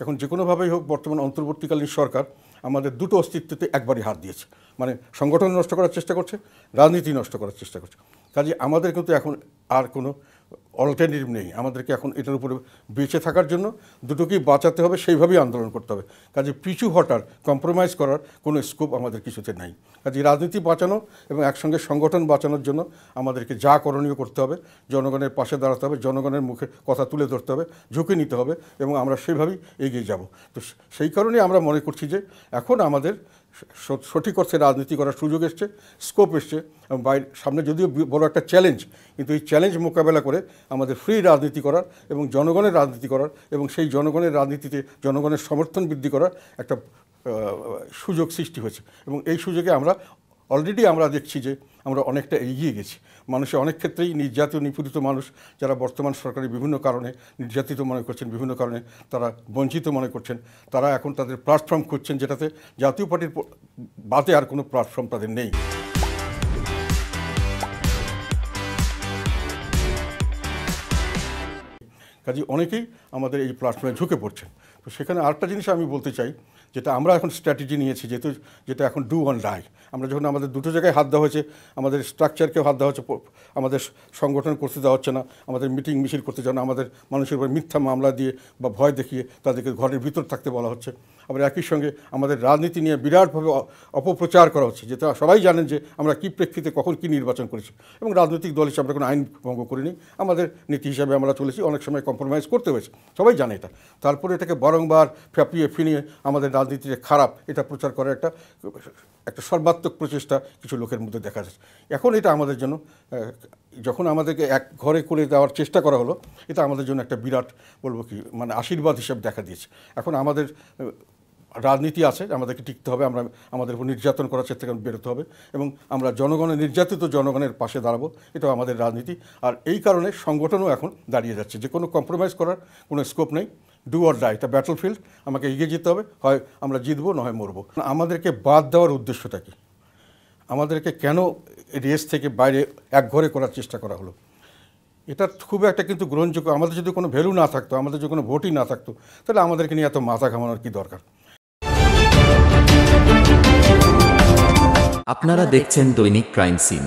এখন যে কোনোভাবেই হোক বর্তমান অন্তর্বর্তীকালীন সরকার আমাদের দুটো অস্তিত্বতে একবারই হাত দিয়েছে, মানে সংগঠন নষ্ট করার চেষ্টা করছে, রাজনীতি নষ্ট করার চেষ্টা করছে। কাজে আমাদের কিন্তু এখন আর কোনো অল্টারনেটিভ নেই। আমাদেরকে এখন এটার উপরে বেঁচে থাকার জন্য দুটোকেই বাঁচাতে হবে, সেইভাবেই আন্দোলন করতে হবে। কাজে পিছু হটার, কম্প্রোমাইজ করার কোনো স্কোপ আমাদের কিছুতে নাই। কাজে রাজনীতি বাঁচানো এবং একসঙ্গে সংগঠন বাঁচানোর জন্য আমাদেরকে যা করণীয় করতে হবে, জনগণের পাশে দাঁড়াতে হবে, জনগণের মুখে কথা তুলে ধরতে হবে, ঝুঁকে নিতে হবে, এবং আমরা সেভাবেই এগিয়ে যাব। তো সেই কারণেই আমরা মনে করছি যে এখন আমাদের সঠিক অর্থে রাজনীতি করার সুযোগ এসছে, স্কোপ এসছে, এবং সামনে যদিও বড় একটা চ্যালেঞ্জ, কিন্তু এই চ্যালেঞ্জ মোকাবেলা করে আমাদের ফ্রি রাজনীতি করার এবং জনগণের রাজনীতি করার এবং সেই জনগণের রাজনীতিতে জনগণের সমর্থন বৃদ্ধি করার একটা সুযোগ সৃষ্টি হয়েছে। এবং এই সুযোগে অলরেডি আমরা দেখছি যে আমরা অনেকটা এগিয়ে গেছি। মানুষের অনেক ক্ষেত্রেই নির্যাতিত নিপীড়িত মানুষ যারা বর্তমান সরকারের বিভিন্ন কারণে নির্যাতিত মনে করছেন, বিভিন্ন কারণে তারা বঞ্চিত মনে করছেন, তারা এখন তাদের প্ল্যাটফর্ম খুঁজছেন, যেটাতে জাতীয় পার্টির বাদে আর কোনো প্ল্যাটফর্ম তাদের নেই। কাজে অনেকেই আমাদের এই প্ল্যাটফর্মে ঝুঁকে পড়ছেন। তো সেখানে আরেকটা জিনিস আমি বলতে চাই, যেটা আমরা এখন স্ট্র্যাটেজি নিয়েছি, যেটা এখন ডু অন ডাই। আমরা যখন আমাদের দুটো জায়গায় হাত দেওয়া হয়েছে, আমাদের স্ট্রাকচারকেও হাত দেওয়া হচ্ছে, আমাদের সংগঠন করতে দেওয়া হচ্ছে না, আমাদের মিটিং মিছিল করতে দেওয়া না, আমাদের মানুষের উপর মিথ্যা মামলা দিয়ে বা ভয় দেখিয়ে তাদেরকে ঘরের ভিতর থাকতে বলা হচ্ছে। আবার একই সঙ্গে আমাদের রাজনীতি নিয়ে বিরাটভাবে অপপ্রচার করা হচ্ছে, যেটা সবাই জানেন যে আমরা কী প্রেক্ষিতে কখন কী নির্বাচন করেছি, এবং রাজনৈতিক দল হিসেবে আমরা কোনো আইন ভঙ্গ করিনি, আমাদের নীতি হিসাবে আমরা চলেছি। অনেক সময় কম্প্রোমাইজ করতে হয়েছে, সবাই জানে এটা। তারপরে এটাকে বারংবার ফ্যাপিয়ে ফিনিয়ে আমাদের রাজনীতিতে খারাপ এটা প্রচার করার একটা সর্বাত্মক প্রচেষ্টা কিছু লোকের মধ্যে দেখা যাচ্ছে। এখন এটা আমাদের জন্য, যখন আমাদেরকে এক ঘরে করে দেওয়ার চেষ্টা করা হলো, এটা আমাদের জন্য একটা বিরাট, বলবো কি, মানে আশীর্বাদ হিসেবে দেখা দিয়েছে। এখন আমাদের রাজনীতি আছে, আমাদেরকে টিকতে হবে, আমাদের উপর নির্যাতন করার চেষ্টা থেকে বেরোতে হবে, এবং আমরা নির্যাতিত জনগণের পাশে দাঁড়াবো, এটাও আমাদের রাজনীতি। আর এই কারণে সংগঠনও এখন দাঁড়িয়ে যাচ্ছে, যে কোনো কম্প্রোমাইজ করার কোনো স্কোপ নেই। ডু অর ডাই, এটা ব্যাটলফিল্ড, আমাকে এগিয়ে যেতে হবে, হয় আমরা জিতবো না হয় মরবো। আমাদেরকে বাদ দেওয়ার উদ্দেশ্যটা কি? আমাদেরকে কেন রেস থেকে বাইরে একঘরে করার চেষ্টা করা হলো? এটা খুব একটা কিন্তু গ্রহণযোগ্য। আমাদের যদি কোনো ভ্যালু না থাকতো, আমাদের যদি কোনো ভোটই না থাকতো, তাহলে আমাদেরকে নিয়ে এত মাথা ঘামানোর কি দরকার? আপনারা দেখছেন দৈনিক ক্রাইম সিন।